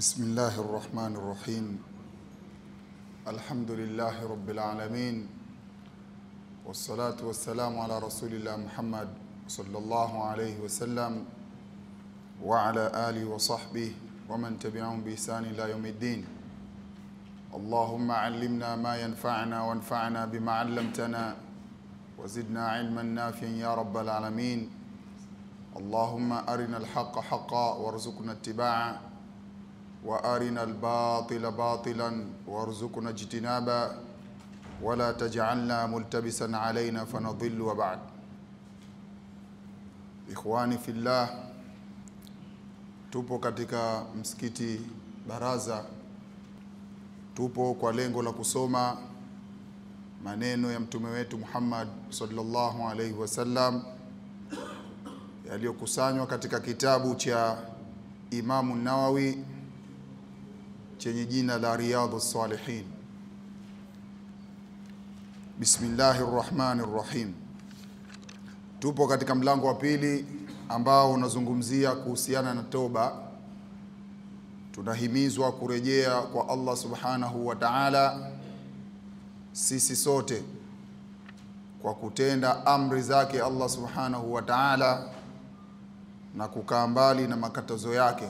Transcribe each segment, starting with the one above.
بسم الله الرحمن الرحيم. الحمد لله رب العالمين، والصلاة والسلام على رسول الله محمد صلى الله عليه وسلم وعلى آله وصحبه ومن تبعهم بإحسان إلى يوم الدين. اللهم علمنا ما ينفعنا وانفعنا بما علمتنا وزدنا علما نافعا يا رب العالمين. اللهم أرنا الحق حقا وارزقنا اتباعه وأرنا الباطل باطلا وارزقنا اجتنابا ولا تجعلنا ملتبسا علينا فنضل. وبعد. Ikhwani fillah, tupo katika msikiti Baraza. Tupo kwa lengo la kusoma maneno ya mtume wetu Muhammad sallallahu alaihi wasallam yaliyokusanywa katika kitabu cha Imamu Nawawi chenye jina la Riyadhus Salihin. Bismillahirrahmanirrahim. Tupo katika mlango wa pili ambao unazungumzia kuhusiana na toba. Tunahimizwa kurejea kwa Allah subhanahu wa ta'ala sisi sote kwa kutenda amri zake Allah subhanahu wa ta'ala na kukaa mbali na makatazo yake.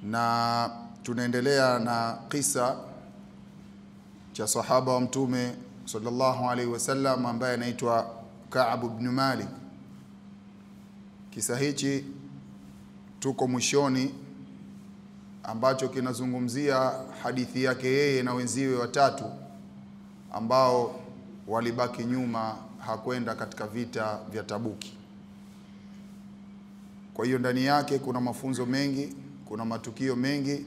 Na tunaendelea na kisa cha sahaba wa mtume sallallahu alaihi wasallam ambaye anaitwa Ka'b ibn Malik. Kisa hichi tuko mwishoni, ambacho kinazungumzia hadithi yake yeye na wenziwe watatu ambao walibaki nyuma, hakwenda katika vita vya Tabuki. Kwa hiyo ndani yake kuna mafunzo mengi, kuna matukio mengi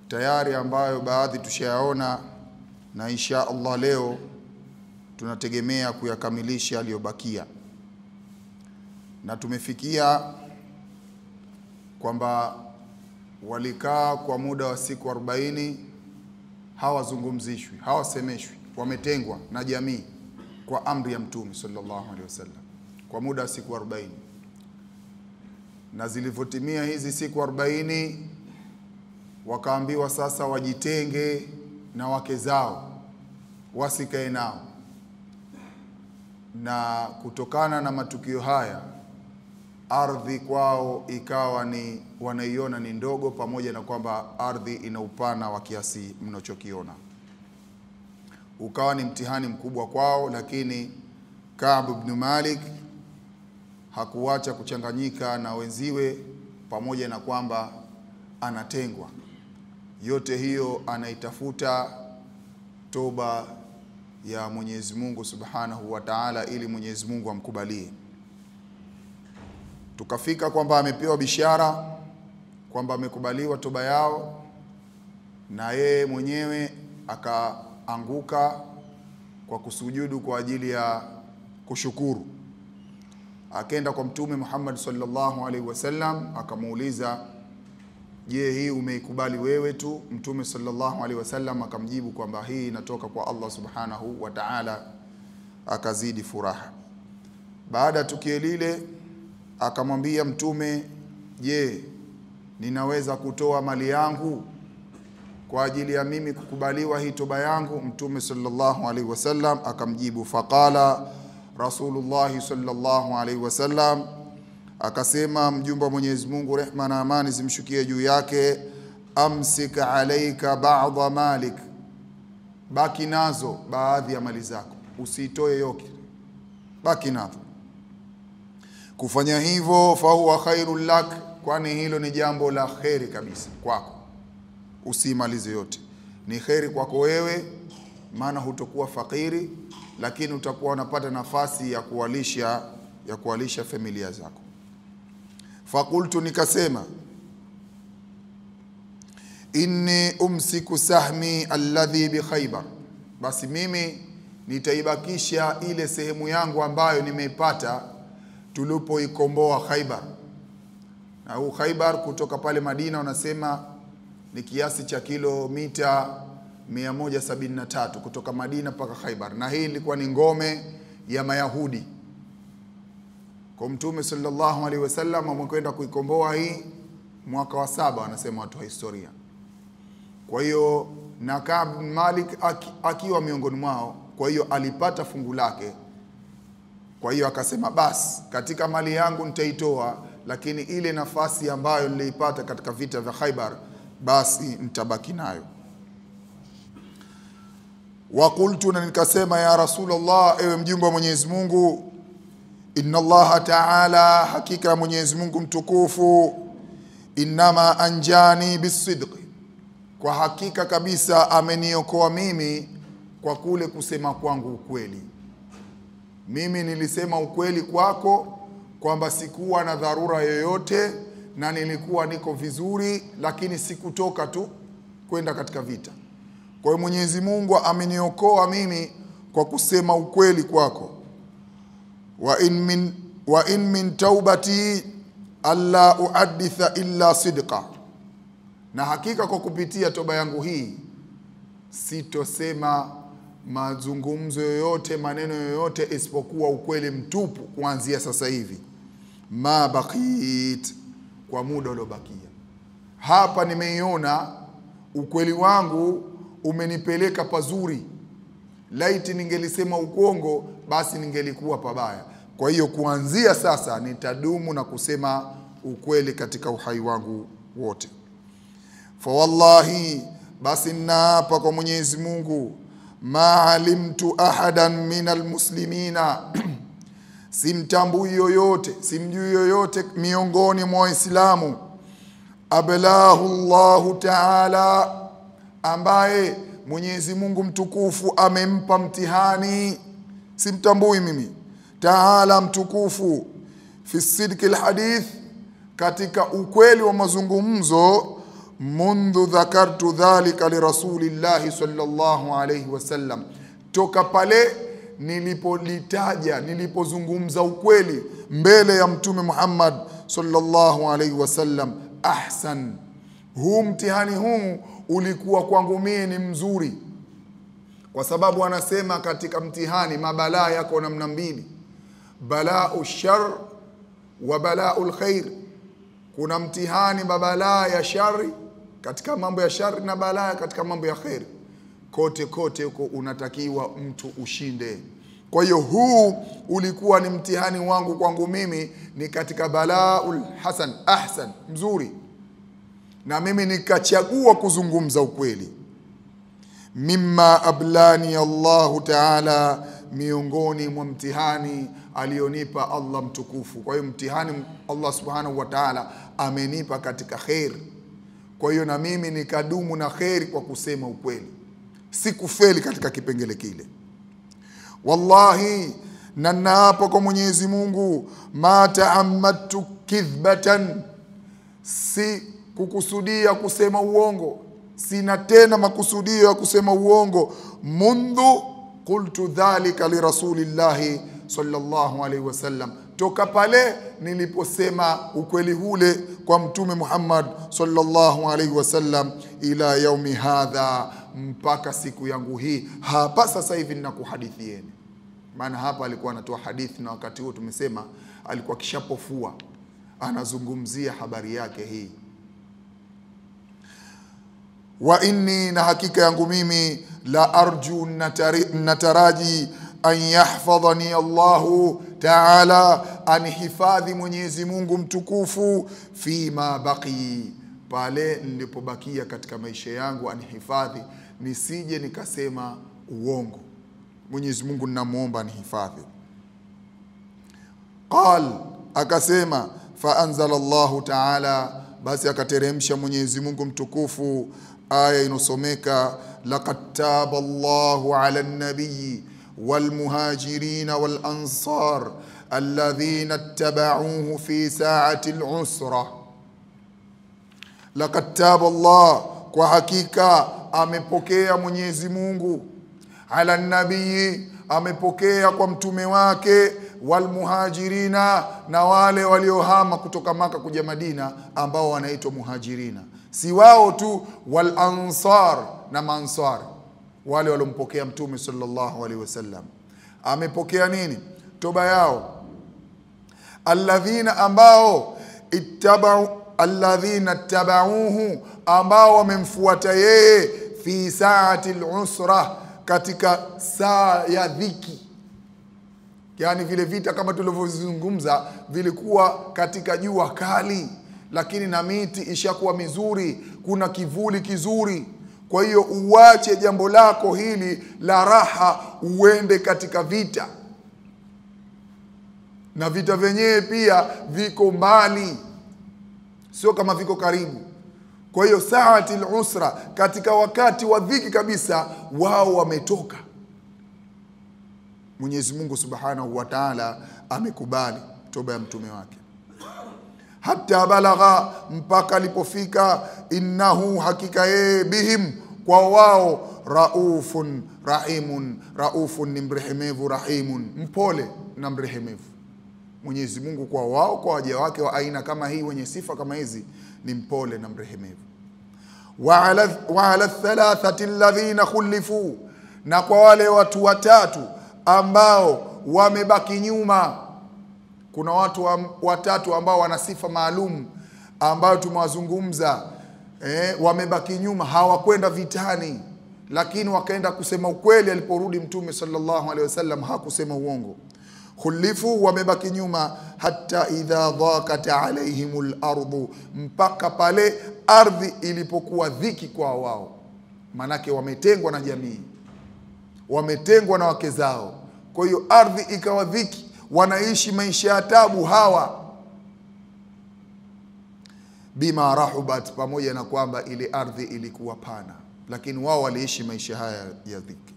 tayari ambayo baadhi tushayaona, na insha Allah leo tunategemea kuyakamilisha aliyobakia. Na tumefikia kwamba walikaa kwa muda wa siku 40, hawazungumzishwi, hawasemeshwi, wametengwa na jamii kwa amri ya mtume sallallahu alaihi wasallam kwa muda wa siku 40. Na zilivyotimia hizi siku 40, wakaambiwa sasa wajitenge na wake zao, wasikae nao. Na kutokana na matukio haya, ardhi kwao ikawa ni wanaiona ni ndogo, pamoja na kwamba ardhi ina upana wa kiasi mnachokiona. Ukawa ni mtihani mkubwa kwao, lakini Ka'b ibn Malik hakuacha kuchanganyika na wenziwe, pamoja na kwamba anatengwa. Yote hiyo anaitafuta toba ya Mwenyezi Mungu Subhanahu wa Ta'ala, ili Mwenyezi Mungu amkubalie. Tukafika kwamba amepewa bishara kwamba amekubaliwa toba yao, na yeye mwenyewe akaanguka kwa kusujudu kwa ajili ya kushukuru. Akaenda kwa Mtume Muhammad sallallahu alaihi wasallam akamuuliza, je, hii umeikubali wewe tu? Mtume sallallahu alaihi wasallam akamjibu kwamba hii inatoka kwa Allah subhanahu wa ta'ala. Akazidi furaha. Baada ya tukio lile akamwambia Mtume, je, ninaweza kutoa mali yangu kwa ajili ya mimi kukubaliwa hii toba yangu? Mtume sallallahu alaihi wasallam akamjibu, faqala Rasulullah sallallahu alaihi wasallam, akasema mjumbe wa Mwenyezi Mungu, rehma na amani zimshukie juu yake, amsik alayka ba'dha malik, baki nazo baadhi ya mali zako, usitoe yote, baki nazo. Kufanya hivyo fahuwa khairul lak, kwani hilo ni jambo la kheri kabisa kwako. Usimalize yote, ni kheri kwako wewe, maana hutokuwa fakiri, lakini utakuwa unapata nafasi ya kuwalisha familia zako. Fakultu, nikasema, inni umsiku sahmi alladhi bi Khaybar, basi mimi nitaibakisha ile sehemu yangu ambayo nimeipata tulipoikomboa Khaybar. Na huu Khaybar kutoka pale Madina wanasema ni kiasi cha kilomita 173 kutoka Madina mpaka Khaybar, na hii ilikuwa ni ngome ya Mayahudi. Kwa Mtume sallallahu alaihi wasallam amekwenda kuikomboa hii mwaka wa 7 wanasema watu wa historia. Kwa hiyo na Ka'b bin Malik akiwa miongoni mwao, kwa hiyo alipata fungu lake. Kwa hiyo akasema basi katika mali yangu nitaitoa, lakini ile nafasi ambayo niliipata katika vita vya Khaybar basi nitabaki nayo. Wa qultu, na nikasema, ya Rasulullah, ewe mjumbe wa Mwenyezi Mungu, inna Allah Ta'ala, hakika Mwenyezi Mungu mtukufu, innama anjani bisidqi, kwa hakika kabisa ameniokoa mimi kwa kule kusema kwangu ukweli. Mimi nilisema ukweli kwako kwamba sikuwa na dharura yoyote na nilikuwa niko vizuri, lakini sikutoka tu kwenda katika vita. Kwa hiyo Mwenyezi Mungu ameniokoa mimi kwa kusema ukweli kwako. Wa in min taubati alla uhadditha illa sidqa, na hakika kwa kupitia toba yangu hii sitosema mazungumzo yoyote, maneno yoyote isipokuwa ukweli mtupu kuanzia sasa hivi. Ma baqit, kwa muda uliobakia. Hapa nimeiona ukweli wangu umenipeleka pazuri. Laiti ningelisema uongo basi ningelikuwa pabaya. Kwa hiyo kuanzia sasa nitadumu na kusema ukweli katika uhai wangu wote. Fa wallahi, basi naapa kwa Mwenyezi Mungu, ma alimtu ahadan minal muslimina, simtambui yoyote, simjui yoyote miongoni mwa Waislamu, ablahu Allahu Ta'ala, ambaye Mwenyezi Mungu mtukufu amempa mtihani, simtambui mimi, Ta'ala mtukufu, fi sidqi alhadith, katika ukweli wa mazungumzo, mundhu dhakartu dhalika li rasulillahi sallallahu alayhi wasallam, toka pale nilipolitaja, nilipozungumza ukweli mbele ya Mtume Muhammad sallallahu alayhi wasallam. Ahsan, huu mtihani huu ulikuwa kwangu mimi ni mzuri, kwa sababu anasema katika mtihani mabalaa yako namna mbili, balaa shar wa balaa khair. Kuna mtihani mabalaa ya shari katika mambo ya shari na balaa katika mambo ya khair. Kote kote huko unatakiwa mtu ushinde. Kwa hiyo huu ulikuwa ni mtihani wangu kwangu mimi, ni katika balaaul hasan, ahsan, mzuri, na mimi nikachagua kuzungumza ukweli. Mimma ablani Allahu Ta'ala, miongoni mwa mtihani alionipa Allah mtukufu. Kwa hiyo mtihani Allah subhanahu wa ta'ala amenipa katika khair. Kwa hiyo na mimi nikadumu na khair kwa kusema ukweli, sikufeli katika kipengele kile. Wallahi, na naapa kwa Mwenyezi Mungu, ma ta'ammadtu kidhbatan, si kukusudia kusema uongo, sina tena makusudio ya kusema uongo, mundhu qultu dhalika li rasulillahi sallallahu alaihi wasallam, toka pale niliposema ukweli hule kwa Mtume Muhammad sallallahu alaihi wasallam, ila yaumi hadha, mpaka siku yangu hii. Hapa sasa hivi ninakuhadithieni, maana hapa alikuwa anatoa hadithi, na wakati huo tumesema alikuwa kishapofua, anazungumzia habari yake hii. Wa inni, na hakika yangu mimi, la arju, nataraji, an yahfadhani Allahu Ta'ala, anihifadhi Mwenyezi Mungu mtukufu, fima baqi, pale nilipobakia katika maisha yangu, anihifadhi nisije nikasema uongo. Mwenyezi Mungu ninamuomba anihifadhi. Qal, akasema, fa anzala Allahu Ta'ala, basi akateremsha Mwenyezi Mungu mtukufu aya inosomeka, laqad taba Allahu ala an-nabiy wal muhajirin wal ansar alladhina ittaba'uhu fi sa'ati al-usra. Laqad taba Allah, kwa hakika amepokea Mwenyezi Mungu, ala an-nabiy, amepokea kwa mtume wake, wal muhajirina, na wale waliohama kutoka Maka kuja Madina ambao wanaitwa muhajirina. Si wao tu, wal ansar, na mansar, wale walompokea Mtume sallallahu alaihi wasallam. Amepokea nini? Toba yao. Alladhina, ambao alladhina tabauhu, ambao wamemfuata yeye, fi saati al-usra, katika saa ya dhiki. Yani vile vita kama tulivyozungumza vilikuwa katika jua kali, lakini na miti ishakuwa mizuri, kuna kivuli kizuri. Kwa hiyo uache jambo lako hili la raha uende katika vita, na vita vyenyewe pia viko mbali, sio kama viko karibu. Kwa hiyo saati al-usra, katika wakati wa dhiki kabisa, wao wametoka. Mwenyezi Mungu Subhanahu wa Ta'ala amekubali toba ya mtume wake. Hatta balagha, mpaka alipofika, innahu, hakika yeye, bihim, kwa wao, raufun rahimun. Raufun ni mrehemevu, rahimun mpole na mrehemevu. Mwenyezi Mungu kwa wao, kwa waja wake wa aina kama hii, wenye sifa kama hizi, ni mpole na mrehemevu. Wa ala thalathati alladhina khulifu, na kwa wale watu watatu ambao wamebaki nyuma. Kuna watu watatu ambao wana sifa maalum ambao tumewazungumza. Wamebaki nyuma, hawakwenda vitani, lakini wakaenda kusema ukweli. Aliporudi mtume sallallahu alaihi wasallam hakusema uongo. Khulifu, wamebaki nyuma, hatta idha dhaqat alaihimul ardu, mpaka pale ardhi ilipokuwa dhiki kwa wao. Manake wametengwa na jamii, wametengwa na wake zao. Kwa hiyo ardhi ikawa dhiki, wanaishi maisha ya tabu hawa. Bima rahubat, pamoja na kwamba ile ardhi ilikuwa pana, lakini wao waliishi maisha haya ya dhiki.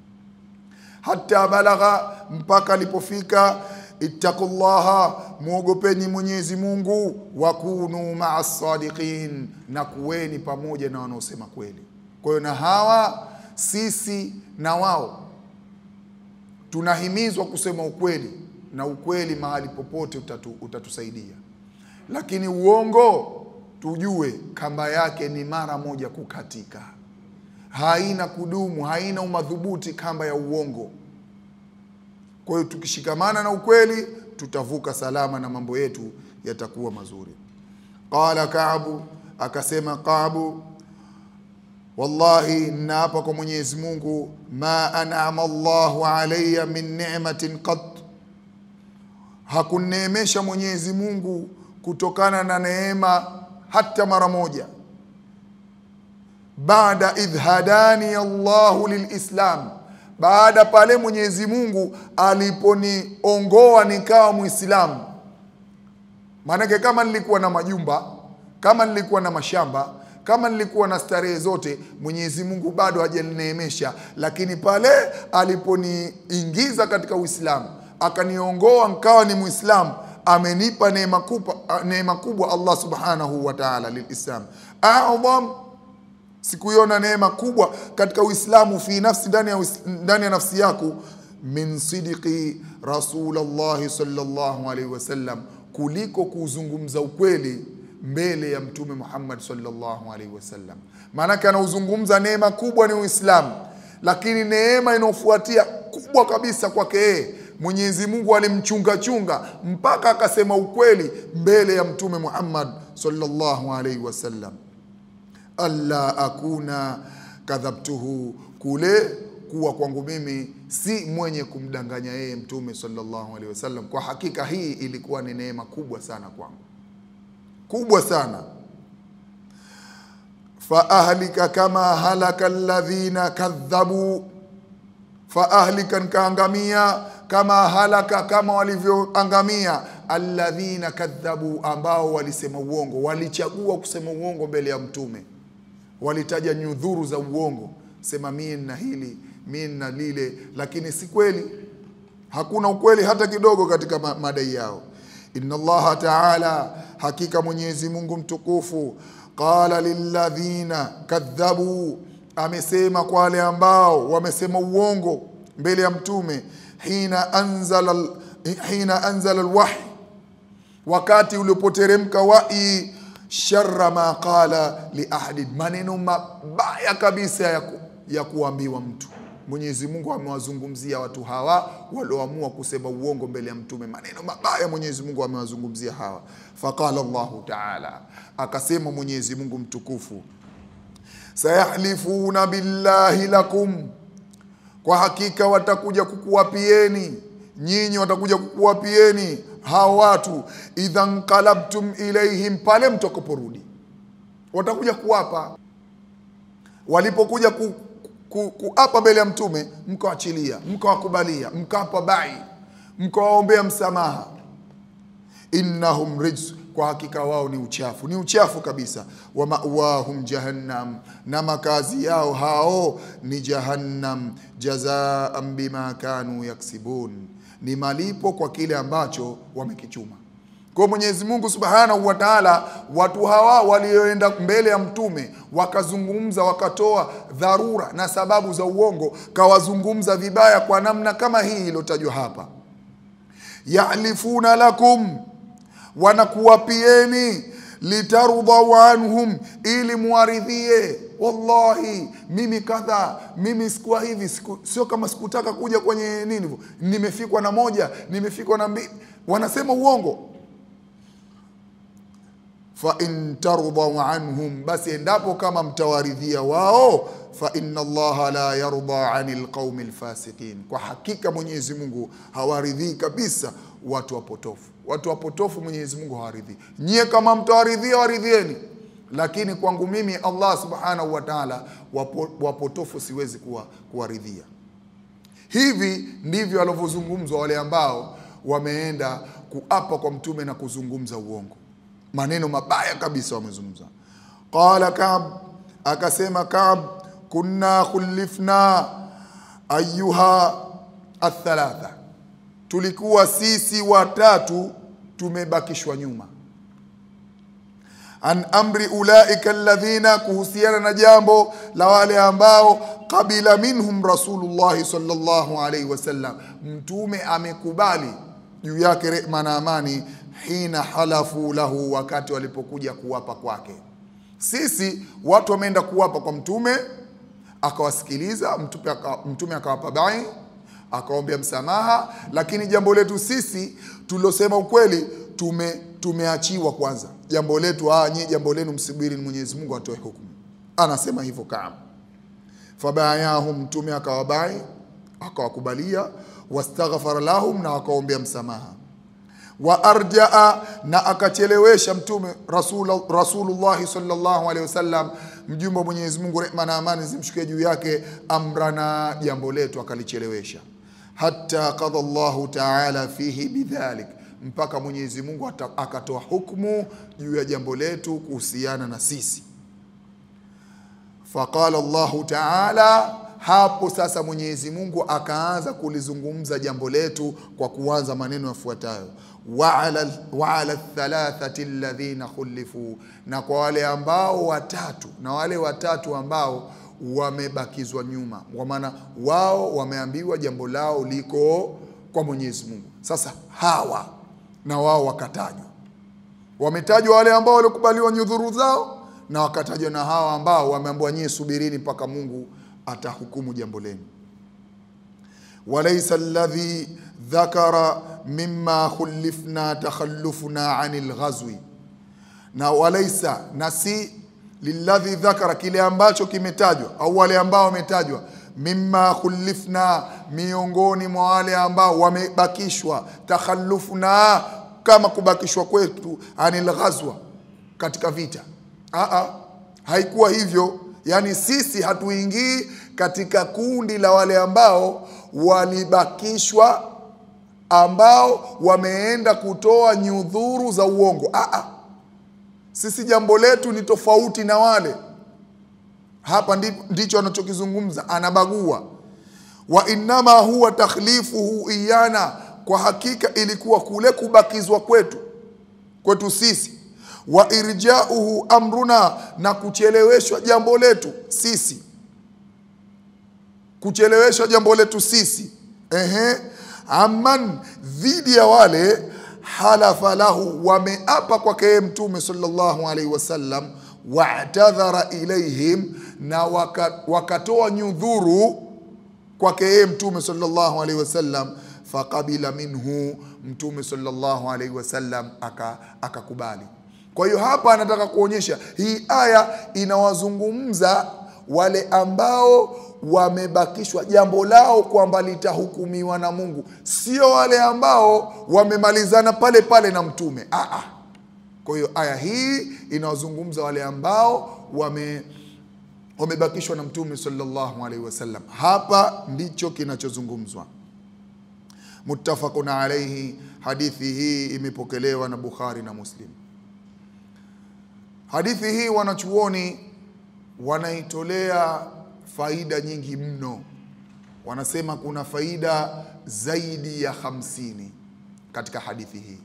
Hatta balagha, mpaka alipofika, ittaqullaha, muogopeni Mwenyezi Mungu, wakunu ma'as sadiqin, na kuweni pamoja na wanaosema kweli. Kwa hiyo na hawa, sisi na wao, tunahimizwa kusema ukweli, na ukweli mahali popote utatusaidia. Lakini uongo, tujue kamba yake ni mara moja kukatika, haina kudumu, haina umadhubuti kamba ya uongo. Kwa hiyo tukishikamana na ukweli, tutavuka salama na mambo yetu yatakuwa mazuri. Qala Ka'bu, akasema Ka'bu, wallahi, naapa kwa Mwenyezi Mungu, ma an'ama Allahu alayya min ni'matin qat, hakuneemesha Mwenyezi Mungu kutokana na neema hata mara moja, baada idh hadani Allahu lilislam, baada pale Mwenyezi Mungu aliponiongoa nikawa Muislamu. Maana kama nilikuwa na majumba, kama nilikuwa na mashamba, kama nilikuwa na starehe zote, Mwenyezi Mungu bado hajanineemesha. Lakini pale aliponiingiza katika Uislamu, akaniongoa nikawa ni Muislamu, amenipa neema kubwa Allah Subhanahu wa Ta'ala lilislam. A'dham, sikuiona neema kubwa katika Uislamu, fi nafsi, ndani ya nafsi yako, min sidqi Rasulullah sallallahu alaihi wasallam, kuliko kuzungumza ukweli mbele ya Mtume Muhammad sallallahu alaihi wasallam. Maana anauzungumza neema kubwa ni Uislamu, lakini neema inofuatia kubwa kabisa kwake yeye, Mwenyezi Mungu alimchunga mpaka akasema ukweli mbele ya Mtume Muhammad sallallahu alaihi wasallam. Alla akuna kadhabtuhu, kule kuwa kwangu mimi si mwenye kumdanganya yeye Mtume sallallahu alaihi wasallam. Kwa hakika hii ilikuwa ni neema kubwa sana kwangu, kubwa sana. Fa ahlika kama halaka alladhina kadhabu, fa ahlika, nkaangamia, kama halaka, kama walivyoangamia, alladhina kadhabu, ambao walisema uongo, walichagua kusema uongo mbele ya Mtume. Walitaja nyudhuru za uongo, sema mimi na hili, mimi na lile, lakini si kweli. Hakuna ukweli hata kidogo katika madai yao. Inna Allaha Ta'ala, hakika Mwenyezi Mungu mtukufu, qala lilladhina kadhabu, amesema kwa wale ambao wamesema uongo mbele ya Mtume, hina anzala alwahy, wakati ulipoteremka wahi, sharra ma qala li ahadin, maneno mabaya kabisa ya kuambiwa mtu. Mwenyezi Mungu amewazungumzia watu hawa walioamua kusema uongo mbele ya mtume. Maneno mabaya Mwenyezi Mungu amewazungumzia hawa. Faqala Allahu Ta'ala, akasema Mwenyezi Mungu mtukufu, sayahlifuna billahi lakum, kwa hakika watakuja kukuwapieni nyinyi, watakuja kukuwapieni hao watu, idhan qalabtum ilaihim, pale mtakaporudi watakuja kuapa. Walipokuja kuapa mbele ya mtume, mkawaachilia, mkawakubalia, mkawapa bai, mkawaombea msamaha. Innahum rijs, kwa hakika wao ni uchafu, ni uchafu kabisa. Wa ma'wahum jahannam, na makazi yao hao ni jahannam. Jazaan bima kanu yaksibun, ni malipo kwa kile ambacho wamekichuma. Kwa Mwenyezi Mungu Subhanahu wa Ta'ala, watu hawa walioenda mbele ya mtume wakazungumza, wakatoa dharura na sababu za uongo, kawazungumza vibaya kwa namna kama hii iliyotajwa hapa. Ya'lifuna lakum, wanakuwapieni, litarudau anhum, ili muaridhie. Wallahi mimi kadha, mimi sikuwa hivi, sio kama sikutaka kuja kwenye nini, nimefikwa na moja, nimefikwa na mbili. Wanasema uongo. Fa in tardau anhum, basi endapo kama mtawaridhia wao, fa inna Allaha la yarda anil qaumil fasiqin, kwa hakika Mwenyezi Mungu hawaridhii kabisa watu wapotofu. Watu wapotofu Mwenyezi Mungu hawaridhii. Nyie kama mtawaridhia, waridhieni, lakini kwangu mimi Allah Subhanahu wa Ta'ala wapotofu siwezi kuwaridhia. Hivi ndivyo walivyozungumzwa wale ambao wameenda kuapa kwa mtume na kuzungumza uongo. Maneno mabaya kabisa wamezungumza. Qala Ka'b, akasema Ka'b, kunna khulifna ayuha athalatha, tulikuwa sisi watatu tumebakishwa nyuma. An amri ulaika alladhina, kuhusiana na jambo la wale ambao qabila minhum Rasulullah sallallahu alaihi wasallam, mtume amekubali juu yake rehma na amani, hina halafu lahu, wakati walipokuja kuwapa kwake. Sisi watu wameenda kuwapa kwa mtume, akawasikiliza mtume, akawapa bai, akaombea msamaha, lakini jambo letu sisi tulosema ukweli tumeachiwa kwanza. Jambo letu nyinyi jambo lenu msubiri Mwenyezi Mungu atoe hukumu. Anasema hivyo Ka'b. Fabayahum, mtume akawabai, akawakubalia, wastaghfara lahum, na akaombea msamaha. Wa arjaa, na akachelewesha mtume Rasulullah sallallahu alaihi wasallam, mjumbe wa Mwenyezi Mungu rehma na amani zimshukie juu yake, amrana, jambo letu akalichelewesha. Hatta qada Allahu Ta'ala fihi bidhalik, mpaka Mwenyezi Mungu akatoa hukumu juu ya jambo letu kuhusiana na sisi. Faqala Allahu Ta'ala, hapo sasa Mwenyezi Mungu akaanza kulizungumza jambo letu kwa kuanza maneno yafuatayo: wa ala thalathati alladhina khulifu, na kwa wale ambao watatu, na wale watatu ambao wamebakizwa nyuma, kwa maana wao wameambiwa jambo lao liko kwa Mwenyezi Mungu. Sasa hawa na wao wakatajwa, wametajwa wale ambao walikubaliwa nyudhuru zao, na wakatajwa na hawa ambao wameambiwa nyie subirini mpaka Mungu atahukumu jambo lenu. Walaysa alladhi dhakara mimma khulifna takhallufna anil ghazwi, na walaysa, nasi lilladhi dhakara, kile ambacho kimetajwa au wale ambao wametajwa, mimma khulifna, miongoni mwa wale ambao wamebakishwa, takhallufna, kama kubakishwa kwetu, anil ghazwa, katika vita. Haikuwa hivyo. Yani sisi hatuingii katika kundi la wale ambao walibakishwa, ambao wameenda kutoa nyudhuru za uongo. Sisi jambo letu ni tofauti na wale. Hapa ndicho anachokizungumza, anabagua. Wa innama huwa takhlifuhu iyana, kwa hakika ilikuwa kule kubakizwa kwetu sisi. Wa irja'uhu amruna, na kucheleweshwa jambo letu sisi, kucheleweshwa jambo letu sisi. Amman, dhidi ya wale halafa lahu, wameapa kwake mtume sallallahu alaihi wasallam, wa'tadhara ilaihim, na wakatoa nyudhuru kwake yeye Mtume sallallahu alaihi wasallam, faqabila minhu, Mtume sallallahu alaihi wasallam akakubali. Kwa hiyo hapa anataka kuonyesha hii aya inawazungumza wale ambao wamebakishwa jambo lao kwamba litahukumiwa na Mungu, sio wale ambao wamemalizana pale pale na Mtume. Kwa hiyo aya hii inawazungumza wale ambao wamebakishwa na Mtume sallallahu alaihi wasallam. Hapa ndicho kinachozungumzwa. Muttafaqun alayhi, hadithi hii imepokelewa na Bukhari na Muslim. Hadithi hii wanachuoni wanaitolea faida nyingi mno. Wanasema kuna faida zaidi ya 50 katika hadithi hii,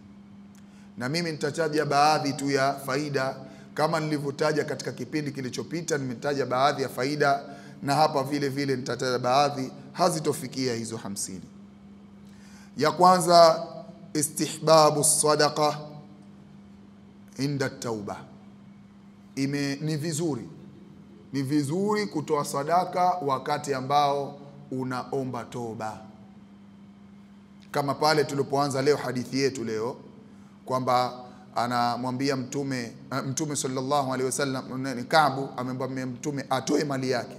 na mimi nitataja baadhi tu ya faida kama nilivyotaja katika kipindi kilichopita. Nimetaja baadhi ya faida, na hapa vile vile nitataja baadhi, hazitofikia hizo 50. Ya kwanza, istihbabu sadaqa inda tauba. Ni vizuri kutoa sadaka wakati ambao unaomba toba, kama pale tulipoanza leo hadithi yetu leo kwamba anamwambia Mtume sallallahu alaihi wasallam, Kaabu amemwambia Mtume atoe mali yake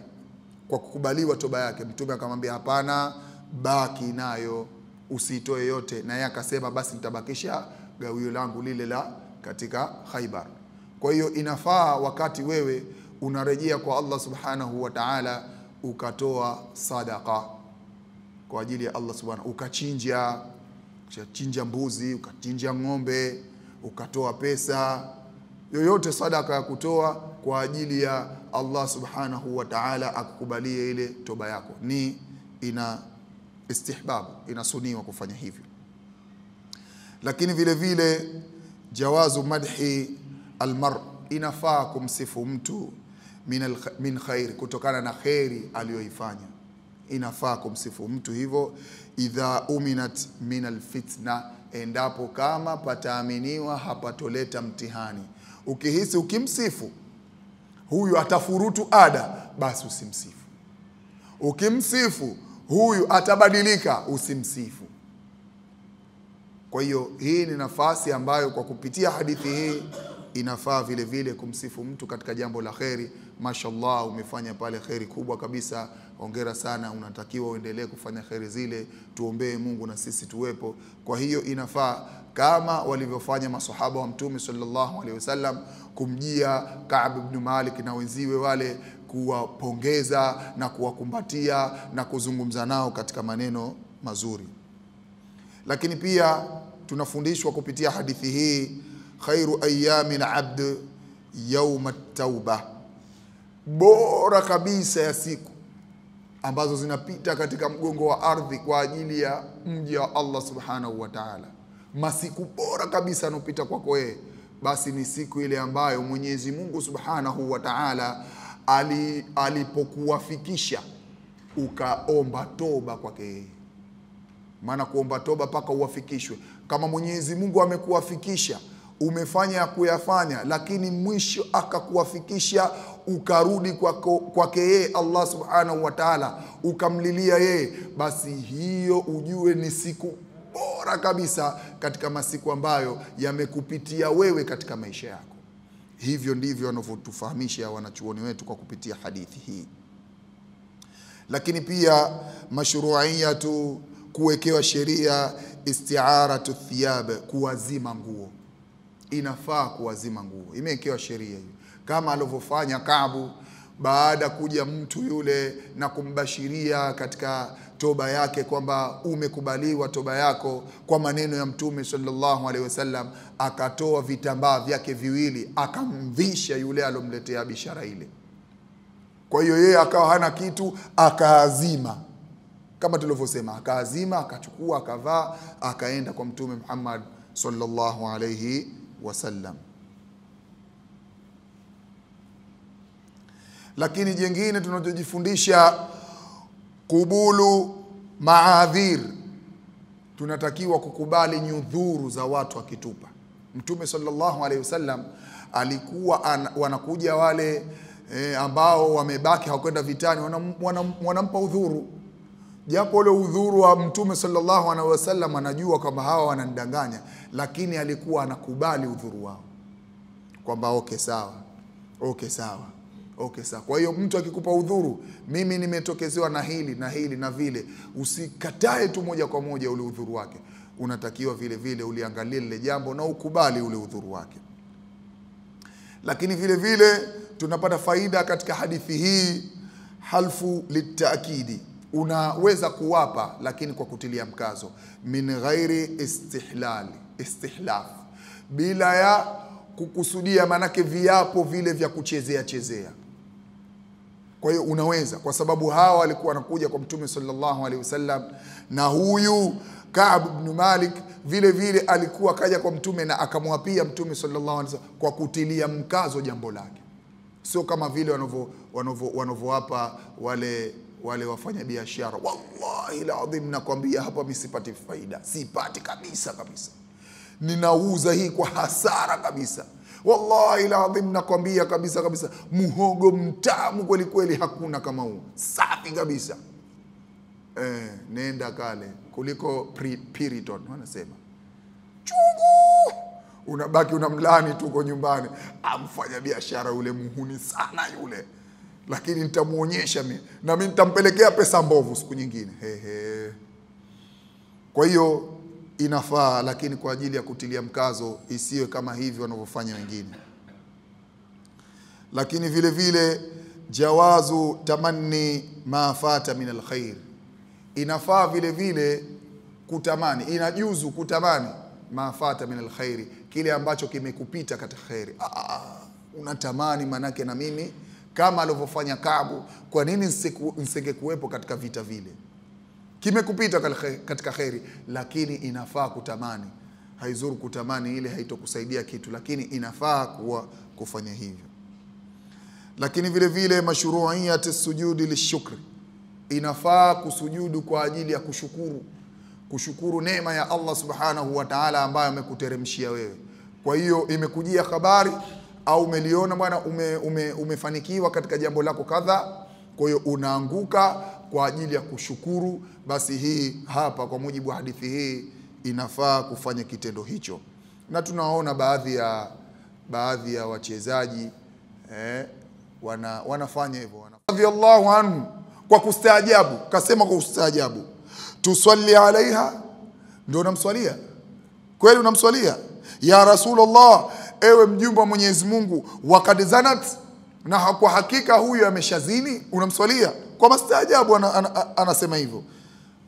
kwa kukubaliwa toba yake. Mtume akamwambia hapana, baki nayo, usitoe yote. Na yeye akasema basi nitabakisha gawio langu lile la katika Khaibar. Kwa hiyo inafaa wakati wewe unarejea kwa Allah subhanahu wa ta'ala ukatoa sadaqa kwa ajili ya Allah subhanahu, ukachinja mbuzi, ukachinja ng'ombe, ukatoa pesa yoyote, sadaka ya kutoa kwa ajili ya Allah subhanahu wa ta'ala akukubalie ile toba yako, ni ina istihbab, inasuniwa kufanya hivyo. Lakini vile vile jawazu madhi almar, inafaa kumsifu mtu min khair, kutokana na khairi aliyoifanya, inafaa kumsifu mtu hivyo. Idha uminat min alfitna, endapo kama pataaminiwa hapatoleta mtihani. Ukihisi ukimsifu huyu atafurutu ada, basi usimsifu. Ukimsifu huyu atabadilika, usimsifu. Kwa hiyo hii ni nafasi ambayo kwa kupitia hadithi hii inafaa vile vile kumsifu mtu katika jambo la khairi. Mashallah, umefanya pale khairi kubwa kabisa, hongera sana, unatakiwa uendelee kufanya khairi zile, tuombee Mungu na sisi tuwepo. Kwa hiyo inafaa kama walivyofanya masahaba wa Mtume sallallahu alaihi wasallam, kumjia Ka'b ibn Malik na wenziwe wale, kuwapongeza na kuwakumbatia na kuzungumza nao katika maneno mazuri. Lakini pia tunafundishwa kupitia hadithi hii, khairu ayyamin abd yawm at-tauba, bora kabisa ya siku ambazo zinapita katika mgongo wa ardhi kwa ajili ya mja wa Allah subhanahu wa ta'ala. Masiku bora kabisa yanopita kwako wewe, basi ni siku ile ambayo Mwenyezi Mungu subhanahu wa ta'ala alipokuwafikisha ukaomba toba kwake yeye. Maana kuomba toba paka uwafikishwe. Kama Mwenyezi Mungu amekuwafikisha, umefanya ya kuyafanya, lakini mwisho akakuwafikisha ukarudi kwake yeye Allah subhanahu wa ta'ala, ukamlilia yeye, basi hiyo ujue ni siku bora kabisa katika masiku ambayo yamekupitia wewe katika maisha yako. Hivyo ndivyo wanavyotufahamisha wanachuoni wetu kwa kupitia hadithi hii. Lakini pia mashru'iyatu, kuwekewa sheria, isti'aratu thiyab, kuwazima nguo. Inafaa kuwazima nguo, imewekewa sheria hiyo, kama alivyofanya Kaabu baada kuja mtu yule na kumbashiria katika toba yake kwamba umekubaliwa toba yako kwa maneno ya Mtume sallallahu alaihi wasallam, akatoa vitambaa vyake viwili akamvisha yule alomletea bishara ile. Kwa hiyo yeye akawa hana kitu, akaazima kama tulivyosema, akaazima, akachukua, akavaa, akaenda kwa Mtume Muhammad sallallahu alaihi wasallam. Lakini jengine tunachojifundisha, kubulu maadhir, tunatakiwa kukubali nyudhuru za watu akitupa. Mtume sallallahu alaihi wasallam alikuwa wanakuja wale ambao wamebaki hawakwenda vitani, wanampa udhuru. Japo ule udhuru wa Mtume sallallahu alaihi wasallam anajua kwamba hawa wanandanganya, lakini alikuwa anakubali udhuru wao. Kwamba okay sawa. Kwa hiyo mtu akikupa udhuru, mimi nimetokezewa na hili na hili na vile, usikatae tu moja kwa moja ule udhuru wake. Unatakiwa vile vile uliangalie lile jambo na ukubali ule udhuru wake. Lakini vile vile tunapata faida katika hadithi hii, halfu litakidi. Unaweza kuwapa lakini kwa kutilia mkazo, min ghairi istihlaf, bila ya kukusudia, manake viapo vile vya kuchezea. Kwa hiyo unaweza, kwa sababu hawa walikuwa wanakuja kwa Mtume sallallahu alaihi wasallam, na huyu Ka'b ibn Malik vile vile alikuwa kaja kwa Mtume na akamwapia Mtume sallallahu alaihi wasallam kwa kutilia mkazo jambo lake. Sio kama vile wanavyowapa wale wafanya biashara, wallahi alazim nakwambia hapa mimi sipati faida, sipati kabisa, ninauza hii kwa hasara kabisa, wallahi alazim nakwambia kabisa, muhogo mtamu kweli kweli, hakuna kama huu, safi kabisa. Nenda kale kuliko Piriton wanasema chungu, unabaki unamlani tu kwa nyumbani, amfanya biashara yule muhuni sana yule, lakini nitamuonyesha mimi na mimi nitampelekea pesa mbovu siku nyingine. Kwa hiyo inafaa, lakini kwa ajili ya kutilia mkazo, isiwe kama hivi wanavyofanya wengine. Lakini vile vile jawazu tamanni ma fata min alkhair, inafaa vile vile kutamani, inajuzu kutamani ma fata min alkhair, kile ambacho kimekupita katika khairi. Unatamani manake na mimi kama alivyofanya Kaabu, kwa nini nisingekuwepo katika vita vile? Kimekupita katika khairi, lakini inafaa kutamani. Haizuru kutamani, ile haitokusaidia kitu, lakini inafaa kufanya hivyo. Lakini vile vile mashru'iyat as-sujudi lishukri, inafaa kusujudu kwa ajili ya kushukuru neema ya Allah subhanahu wa ta'ala ambayo amekuteremshia wewe. Kwa hiyo imekujia habari au umeliona bwana umefanikiwa katika jambo lako kadha, kwa hiyo unaanguka kwa ajili ya kushukuru, basi hii hapa kwa mujibu wa hadithi hii inafaa kufanya kitendo hicho. Na tunaona baadhi ya wachezaji wanafanya hivyo. Radhiyallahu anhu, kwa kustaajabu, kasema kwa kustaajabu, tusalli alaiha, ndio unamswalia kweli? Unamswalia ya Rasulullah, ewe mjumbe wa Mwenyezi Mungu, waqad zanat, na kwa hakika huyu ameshazini, unamswalia? Kwa mastaajabu anasema hivyo.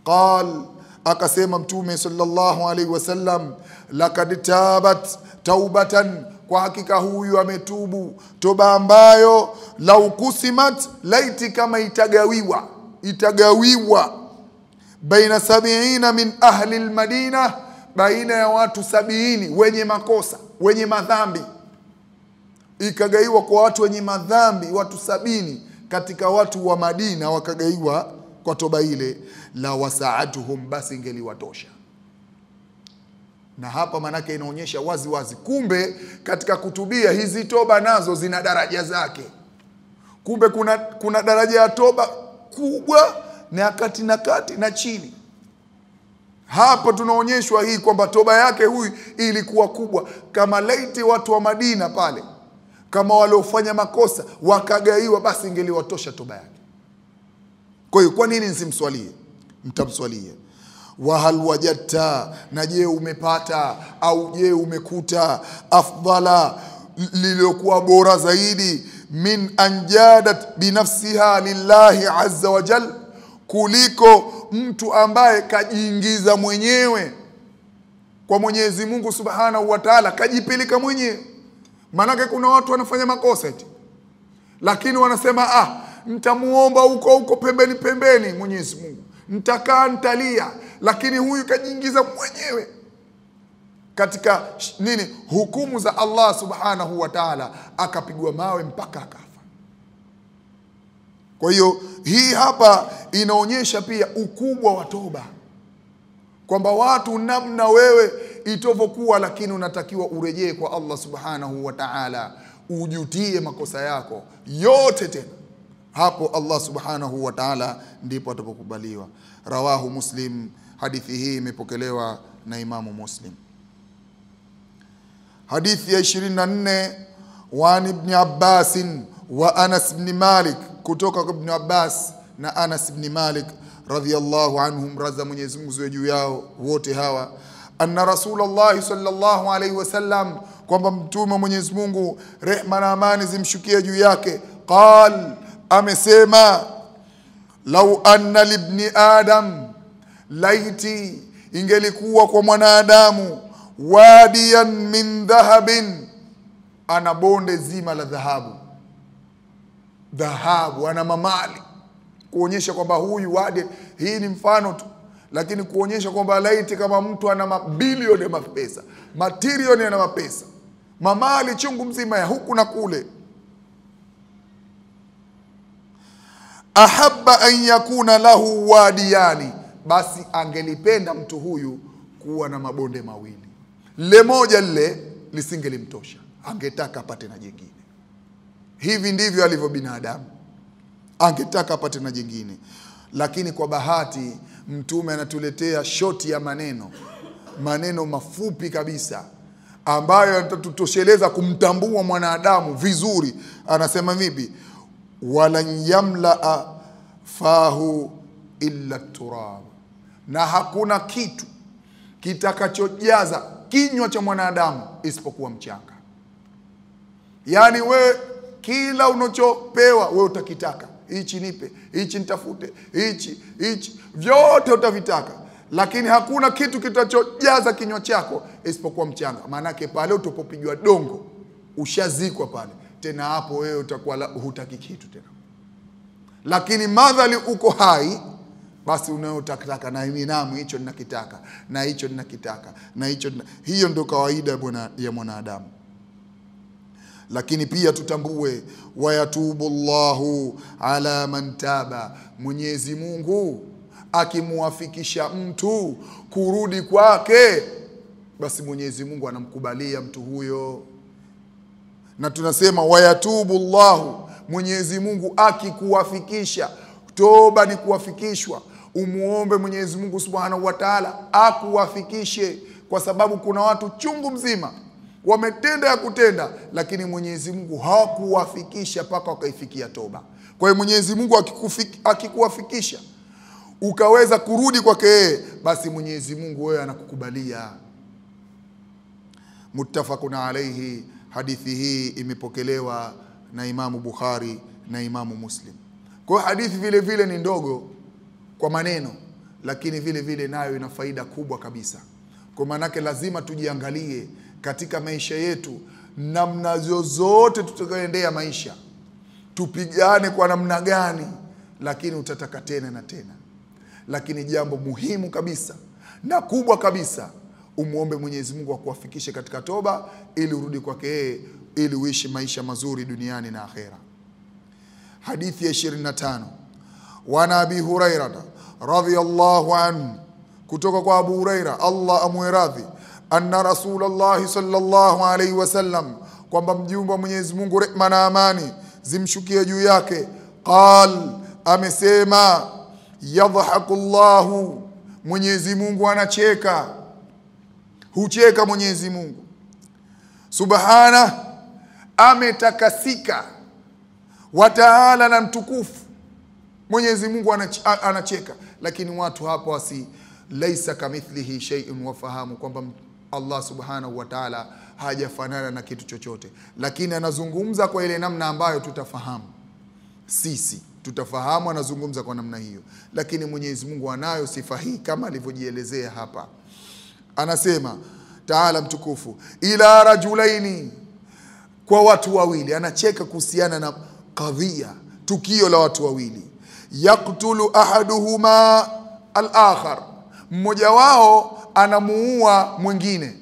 Qal, akasema Mtume sallallahu alaihi wasallam, laqad tabat taubatan, kwa hakika huyu ametubu toba ambayo lau kusimat, laiti kama itagawiwa baina 70 min ahli almadina, baina ya watu 70 wenye makosa, wenye madhambi, ikagaiwa kwa watu wenye madhambi, watu 70 katika watu wa Madina wakagaiwa kwa toba ile, la wasaatuhum, basi ingeliwatosha. Na hapa manake inaonyesha wazi kumbe katika kutubia hizi toba nazo zina daraja zake. Kumbe kuna daraja ya toba kubwa na kati na chini. Hapa tunaonyeshwa hii kwamba toba yake huyu ilikuwa kubwa. Kama laiti watu wa Madina pale, kama waliofanya makosa wakagaiwa, basi ingeliwatosha toba yake. Kwa hiyo kwa nini nisimswalie? Mtamswalia. Wa hal wajadta, na je umepata au je umekuta, afdala, lililokuwa bora zaidi, min anjadat binafsiha lillahi azza wa jal, kuliko mtu ambaye kajiingiza mwenyewe kwa Mwenyezi Mungu subhanahu wa ta'ala, kajipeleka mwenyewe. Manake kuna watu wanafanya makosa eti, lakini wanasema nitamuomba huko pembeni Mwenyezi Mungu, nitakaa nitalia, lakini huyu kajiingiza mwenyewe katika hukumu za Allah subhanahu wa ta'ala, akapigwa mawe mpaka akafa. Kwa hiyo hii hapa inaonyesha pia ukubwa wa toba, kwamba watu namna wewe itovokuwa, lakini unatakiwa urejee kwa Allah subhanahu wa ta'ala, ujutie makosa yako yote tena, hapo Allah subhanahu wa ta'ala ndipo atapokubaliwa. Rawahu Muslim, hadithi hii imepokelewa na Imamu Muslim. Hadithi ya 24, wa ibn Abbas wa Anas ibn Malik, kutoka kwa Ibn Abbas na Anas ibn Malik radhiyallahu anhum, radha Mwenyezi Mungu ziwe juu yao wote hawa, anna Rasulullah sallallahu alayhi wasallam, kwamba mtume Mwenyezi Mungu rehma na amani zimshukie juu yake, qal, amesema, lau anna libni adam, laiti ingelikuwa kwa mwanadamu, wadiyan min dhahabin, ana bonde zima la dhahabu, ana mamali, kuonyesha kwamba huyu wadi, hii ni mfano tu, lakini kuonyesha kwamba laiti kama mtu ana mabilioni ya mapesa, matrilioni ya mapesa, mamali chungu mzima ya huku na kule, ahabba an yakuna lahu wadiyani, basi angelipenda mtu huyu kuwa na mabonde mawili. Le moja lile lisingelimtosha, angetaka apate na jingine. Hivi ndivyo alivyo binadamu, angetaka apate na jingine. Lakini kwa bahati mtume anatuletea shoti ya maneno mafupi kabisa ambayo yatatutosheleza kumtambua mwanadamu vizuri. Anasema vipi? walan yamla fahu illa turab, na hakuna kitu kitakachojaza kinywa cha mwanadamu isipokuwa mchanga. Yani we kila unachopewa we utakitaka, hichi nipe, hichi nitafute, hichi vyote utavitaka, lakini hakuna kitu kitachojaza kinywa chako isipokuwa mchanga. Maana yake pale utapopigwa dongo ushazikwa pale, tena hapo wewe utakuwa hutaki kitu tena. Lakini madhali uko hai, basi unayotaka na minamu, hicho ninakitaka, na hicho ninakitaka, na hicho. Hiyo ndio kawaida ya mwanadamu. Lakini pia tutambue, wayatubu Allahu ala man taba, Mwenyezi Mungu akimuwafikisha mtu kurudi kwake, basi Mwenyezi Mungu anamkubalia mtu huyo. Na tunasema wayatubu Allahu, Mwenyezi Mungu akikuwafikisha. Toba ni kuwafikishwa. Umuombe Mwenyezi Mungu Subhanahu wa Ta'ala akuwafikishe, kwa sababu kuna watu chungu mzima wametenda ya kutenda, lakini Mwenyezi Mungu hakuwafikisha mpaka wakaifikia toba. Kwa hiyo Mwenyezi Mungu akikuwafikisha ukaweza kurudi kwake yeye, basi Mwenyezi Mungu wewe anakukubalia. Muttafaqun alayhi, hadithi hii imepokelewa na Imamu Bukhari na Imamu Muslim. Kwa hadithi vile vile ni ndogo kwa maneno, lakini vile vile nayo ina faida kubwa kabisa. Kwa maana lazima tujiangalie katika maisha yetu, namna zozote tutakayoendea maisha, tupigane kwa namna gani, lakini utataka tena na tena. Lakini jambo muhimu kabisa na kubwa kabisa, umuombe Mwenyezi Mungu akuwafikishe katika toba, ili urudi kwake yeye, ili uishi maisha mazuri duniani na akhera. Hadithi ya 25, wa Abi Hurairah radhiyallahu anhu, kutoka kwa Abu Huraira, Allah amwiradhi, anna Rasulullah sallallahu alayhi wasallam, kwamba mjumbe wa Mwenyezi Mungu rehma na amani zimshukie juu yake, qal, amesema, yadhahaku Allahu, Mwenyezi Mungu anacheka, hucheka Mwenyezi Mungu subhana, ametakasika, wa ta'ala, na mtukufu. Mwenyezi Mungu anacheka, lakini watu hapo laisa kamithlihi shay'un, wafahamu kwamba Allah subhanahu wa ta'ala hajafanana na kitu chochote, lakini anazungumza kwa ile namna ambayo tutafahamu sisi, tutafahamu anazungumza kwa namna hiyo. Lakini Mwenyezi Mungu anayo sifa hii kama alivyojielezea hapa. Anasema Taala mtukufu, ila rajulaini, kwa watu wawili. Anacheka kuhusiana na kadhia, tukio la watu wawili. Yaktulu ahaduhuma al-akhar, mmoja wao anamuua mwingine.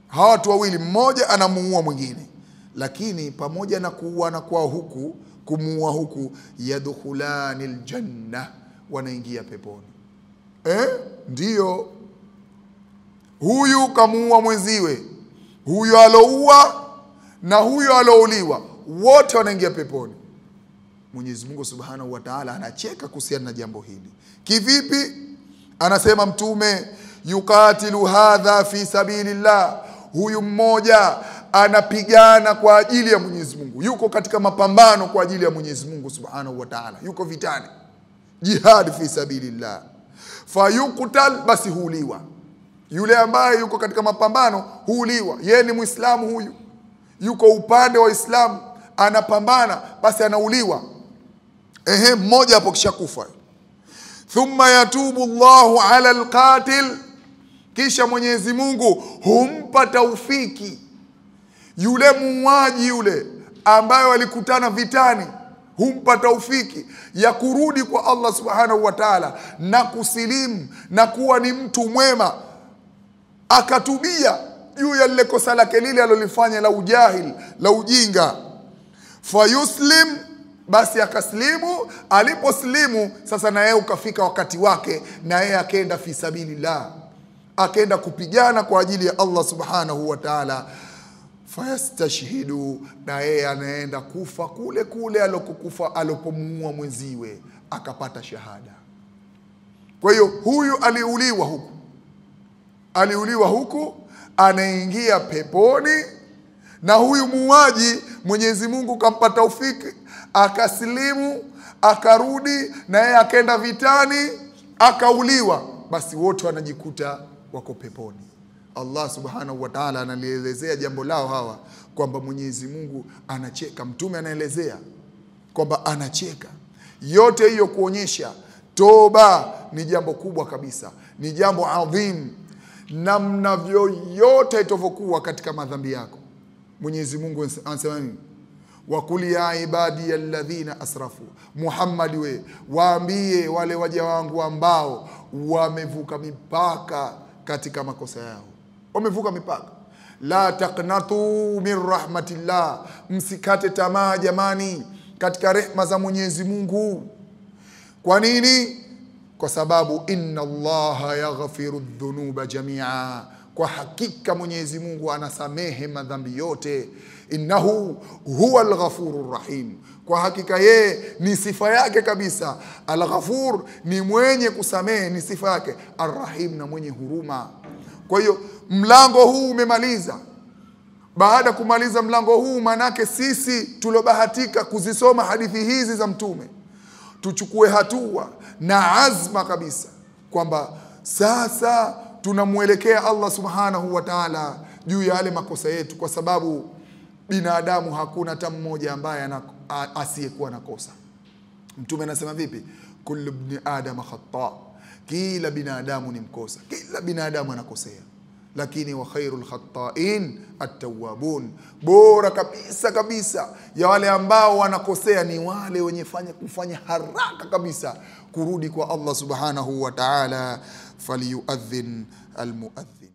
Hawa watu wawili, mmoja anamuua mwingine, lakini pamoja na kuuana kwao huku, kumuua huku, yadkhulani aljanna, wanaingia peponi. Ndiyo, huyu kamuua mwenziwe, huyu aloua na huyu alouliwa, wote wanaingia peponi. Mwenyezi Mungu Subhanahu wa Ta'ala anacheka kuhusiana na jambo hili. Kivipi? Anasema Mtume, yukatilu hadha fi sabilillah, huyu mmoja anapigana kwa ajili ya Mwenyezi Mungu, yuko katika mapambano kwa ajili ya Mwenyezi Mungu Subhanahu wa Ta'ala, yuko vitani, jihad fi sabilillah. Fayuqtal, basi huuliwa. Yule ambaye yuko katika mapambano huuliwa. Yeye ni Muislamu, huyu yuko upande wa Uislamu, anapambana, basi anauliwa. Mmoja hapo kisha kufa. Thumma yatubu Allahu ala alqatil, kisha Mwenyezi Mungu humpa taufiki yule muuaji yule ambaye walikutana vitani, humpa taufiki ya kurudi kwa Allah Subhanahu wa Ta'ala na kusilimu na kuwa ni mtu mwema, akatubia juu ya lile kosa lake lile alilofanya la ujahil, la ujinga. Fayuslim, basi akaslimu. Aliposlimu sasa na yeye ukafika wakati wake, na yeye akaenda fi sabilillah, akaenda kupigana kwa ajili ya Allah Subhanahu wa Ta'ala. Fayastashhidu, na yeye anaenda kufa kule kule alokufa alopomuua mwenziwe, akapata shahada. Kwa hiyo huyu aliuliwa huku anaingia peponi, na huyu muuaji Mwenyezi Mungu kampa taufiki, akaslimu, akarudi, na yeye akaenda vitani, akauliwa, basi wote wanajikuta wako peponi. Allah Subhanahu wa Ta'ala analielezea jambo lao hawa kwamba Mwenyezi Mungu anacheka. Mtume anaelezea kwamba anacheka. Yote hiyo kuonyesha toba ni jambo kubwa kabisa, ni jambo adhim. Namna yote itavyokuwa katika madhambi yako, Mwenyezi Mungu anasema nini? Wakuli ya ibadi alladhina asrafu, Muhammad we waambie wale waja wangu ambao wamevuka mipaka katika makosa yao, wamevuka mipaka, la taqnatu min rahmatillah, msikate tamaa jamani katika rehema za Mwenyezi Mungu. Kwa nini? Kwa sababu inna Allaha yaghfiru dhunuba jamia, kwa hakika Mwenyezi Mungu anasamehe madhambi yote. Innahu huwa al-ghafurur rahim, kwa hakika yeye ni sifa yake kabisa. Al-Ghafur ni mwenye kusamehe, ni sifa yake. Ar-Rahim na mwenye huruma. Kwa hiyo mlango huu umemaliza. Baada kumaliza mlango huu, manake sisi tulobahatika kuzisoma hadithi hizi za Mtume, tuchukue hatua na azma kabisa kwamba sasa tunamuelekea Allah Subhanahu wa Ta'ala juu ya yale makosa yetu, kwa sababu binadamu hakuna hata mmoja ambaye asiyekuwa na kosa. Mtume anasema vipi? Kullu ibn adam khata, kila binadamu ni mkosa, kila binadamu anakosea, lakini wa khairul khata'in at-tawwabun, bora kabisa kabisa ya wale ambao wanakosea ni wale wenye kufanya haraka kabisa kurudi kwa Allah Subhanahu wa Ta'ala. Falyuadhin almuadhin.